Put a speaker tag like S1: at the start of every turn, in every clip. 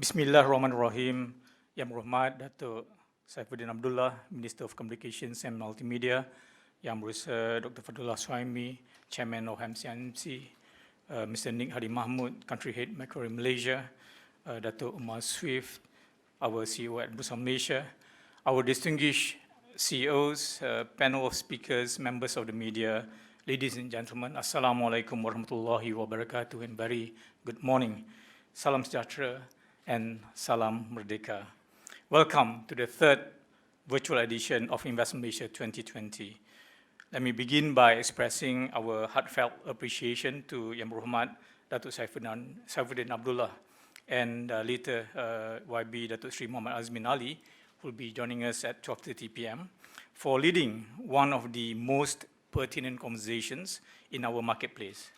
S1: Bismillahirrahmanirrahim. Yang Berhormat Datuk Saifuddin Abdullah, Minister of Communications and Multimedia, Yang Berusaha Dr. Fadullah Suhaimi, Chairman of MCMC, Mr. Nick Hadi Mahmud, Country Head Macquarie Malaysia, Datuk Umar Swift, our CEO at Bursa Malaysia, our distinguished CEOs, panel of speakers, members of the media, ladies and gentlemen, Assalamualaikum warahmatullahi wabarakatuh, and very good morning. Salam sejahtera and Salam Merdeka. Welcome to the third virtual edition of Investment Malaysia 2020. Let me begin by expressing our heartfelt appreciation to Yang Berhormat Datuk Saifuddin Abdullah and later YB Datuk Sri Muhammad Azmin Ali, who will be joining us at 12:30 p.m. for leading one of the most pertinent conversations in our marketplace,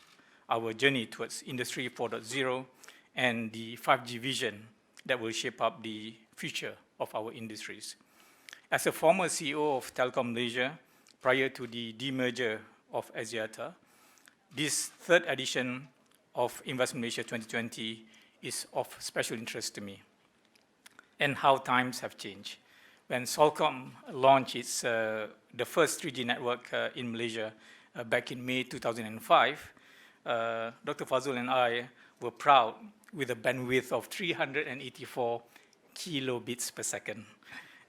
S1: our journey towards Industry 4.0 and the 5G vision that will shape up the future of our industries. As a former CEO of Telkom Malaysia, prior to the demerger of Axiata, this third edition of Investment Malaysia 2020 is of special interest to me, and how times have changed. When Celcom launched the first 3G network in Malaysia back in May 2005, Dr. Fazul and I were proud with a bandwidth of 384 kilobits per second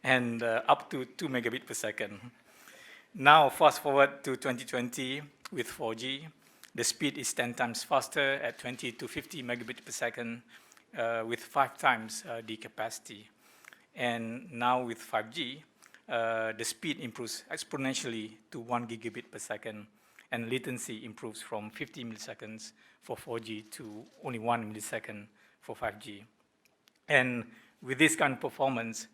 S1: and up to 2 megabits per second. Now, fast forward to 2020 with 4G, the speed is 10 times faster at 20 to 50 megabits per second with 5 times the capacity. And now with 5G, the speed improves exponentially to 1 gigabit per second, and latency improves from 50 milliseconds for 4G to only 1 millisecond for 5G. And with this kind of performance,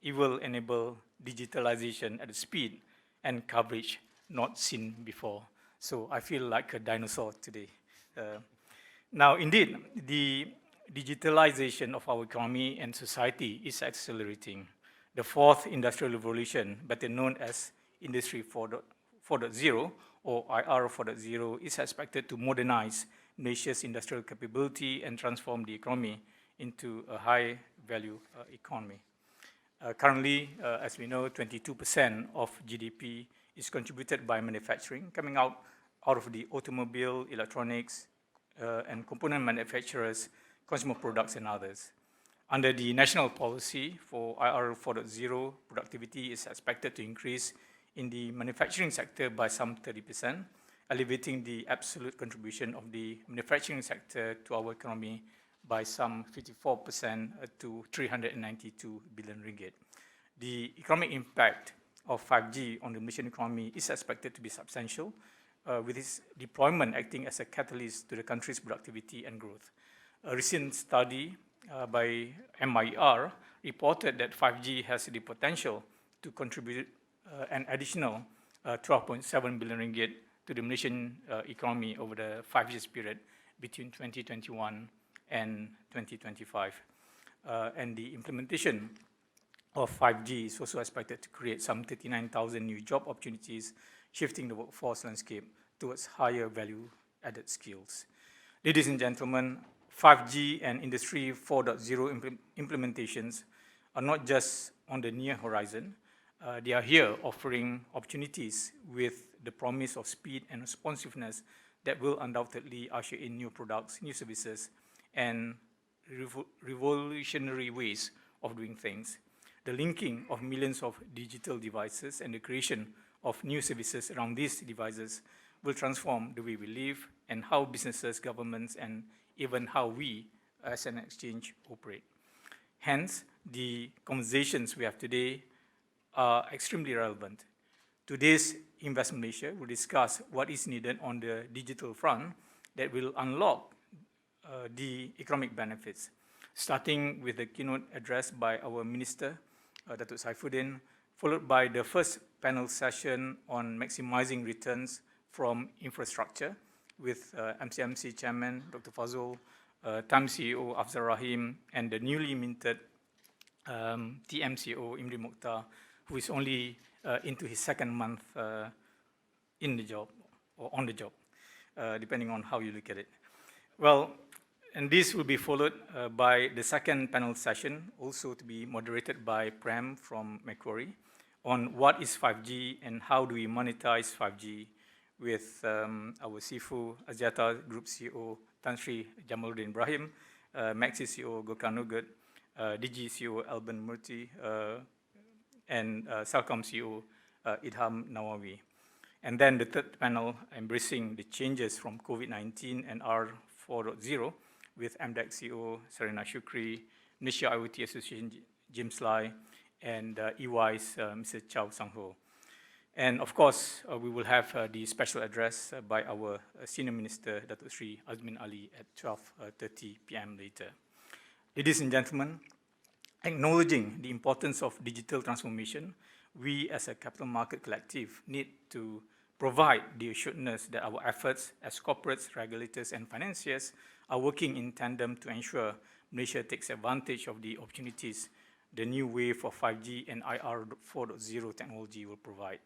S1: it will enable digitalization at a speed and coverage not seen before. So I feel like a dinosaur today. Now, indeed, the digitalization of our economy and society is accelerating. The fourth industrial revolution, better known as Industry 4.0 or IR 4.0, is expected to modernize Malaysia's industrial capability and transform the economy into a high-value economy. Currently, as we know, 22% of GDP is contributed by manufacturing, coming out of the automobile, electronics, and component manufacturers, consumer products, and others. Under the national policy for IR 4.0, productivity is expected to increase in the manufacturing sector by some 30%, elevating the absolute contribution of the manufacturing sector to our economy by some 54% to 392 billion ringgit. The economic impact of 5G on the Malaysian economy is expected to be substantial, with its deployment acting as a catalyst to the country's productivity and growth. A recent study by MIR reported that 5G has the potential to contribute an additional 12.7 billion ringgit to the Malaysian economy over the 5 years period between 2021 and 2025. And the implementation of 5G is also expected to create some 39,000 new job opportunities, shifting the workforce landscape towards higher value-added skills. Ladies and gentlemen, 5G and Industry 4.0 implementations are not just on the near horizon. They are here offering opportunities with the promise of speed and responsiveness that will undoubtedly usher in new products, new services, and revolutionary ways of doing things. The linking of millions of digital devices and the creation of new services around these devices will transform the way we live and how businesses, governments, and even how we as an exchange operate. Hence, the conversations we have today are extremely relevant. Today's Investment Malaysia will discuss what is needed on the digital front that will unlock the economic benefits, starting with the keynote address by our Minister, Datuk Saifuddin, followed by the first panel session on maximizing returns from infrastructure with MCMC Chairman, Dr. Fazul, TAM CEO, Afzal Rahim, and the newly minted TM CEO, Imri Mokhtar, who is only into his second month in the job, or on the job, depending on how you look at it. Well, And this will be followed by the second panel session, also to be moderated by Prem from Macquarie, on what is 5G and how do we monetize 5G with our CFO, Axiata Group CEO, Tan Sri Jamaluddin Ibrahim, Maxis CEO, Gokran Nugget, Digi CEO, Alban Murty, and Celcom CEO, Idham Nawawi. And then the third panel, embracing the changes from COVID-19 and R4.0, with MDEC CEO, Serena Shukri, Malaysia IoT Association, James Lai, and EY's Mr. Chow Sang-ho. And of course, we will have the special address by our Senior Minister, Datuk Sri Azmin Ali, at 12:30 p.m. later. Ladies and gentlemen, acknowledging the importance of digital transformation, we as a capital market collective need to provide the assuredness that our efforts as corporates, regulators, and financiers are working in tandem to ensure Malaysia takes advantage of the opportunities the new wave of 5G and IR 4.0 technology will provide.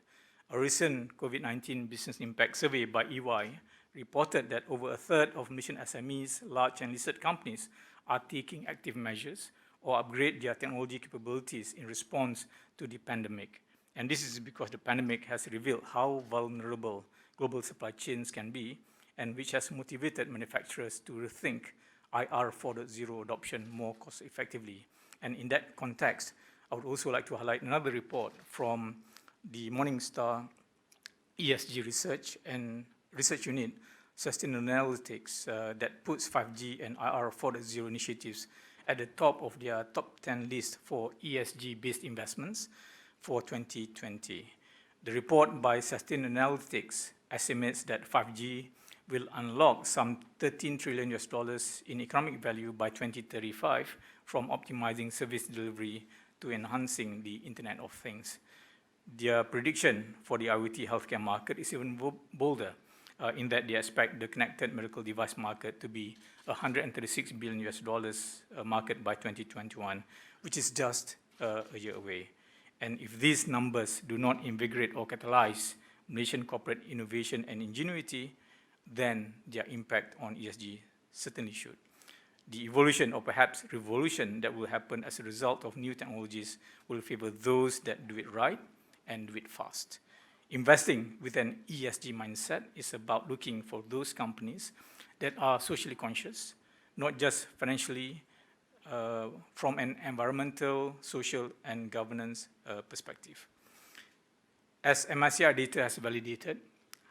S1: A recent COVID-19 business impact survey by EY reported that over a third of Malaysian SMEs, large and listed companies, are taking active measures or upgrade their technology capabilities in response to the pandemic. And this is because the pandemic has revealed how vulnerable global supply chains can be, and which has motivated manufacturers to rethink IR 4.0 adoption more cost effectively. And in that context, I would also like to highlight another report from the Morningstar ESG Research and Research Unit, Sustainalytics, that puts 5G and IR 4.0 initiatives at the top of their top 10 list for ESG-based investments for 2020. The report by Sustainalytics estimates that 5G will unlock some $13 trillion in economic value by 2035, from optimizing service delivery to enhancing the Internet of Things. Their prediction for the IoT healthcare market is even bolder, in that they expect the connected medical device market to be $136 billion market by 2021, which is just a year away. And if these numbers do not invigorate or catalyze Malaysian corporate innovation and ingenuity, then their impact on ESG certainly should. The evolution or perhaps revolution that will happen as a result of new technologies will favor those that do it right and do it fast. Investing with an ESG mindset is about looking for those companies that are socially conscious, not just financially, from an environmental, social, and governance perspective. As MSCI data has validated,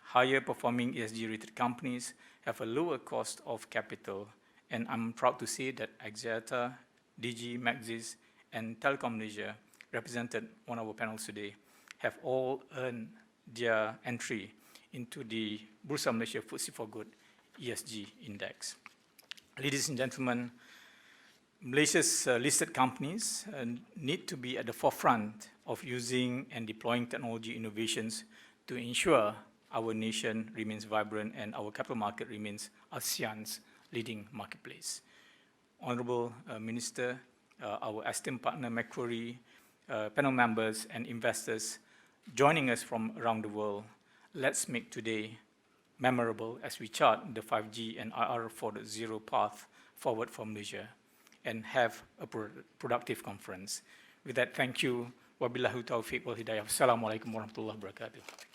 S1: higher performing ESG-rated companies have a lower cost of capital, and I'm proud to say that Axiata, Digi, Maxis, and Telecom Malaysia, represented on our panels today, have all earned their entry into the Bursa Malaysia FTSE4Good ESG Index. Ladies and gentlemen, Malaysia's listed companies need to be at the forefront of using and deploying technology innovations to ensure our nation remains vibrant and our capital market remains ASEAN's leading marketplace. Honorable Minister, our esteemed partner Macquarie, panel members and investors joining us from around the world, let's make today memorable as we chart the 5G and IR 4.0 path forward for Malaysia, and have a productive conference. With that, thank you. Wabillahi taufiq wal hidayah. Wassalamualaikum warahmatullahi wabarakatuh.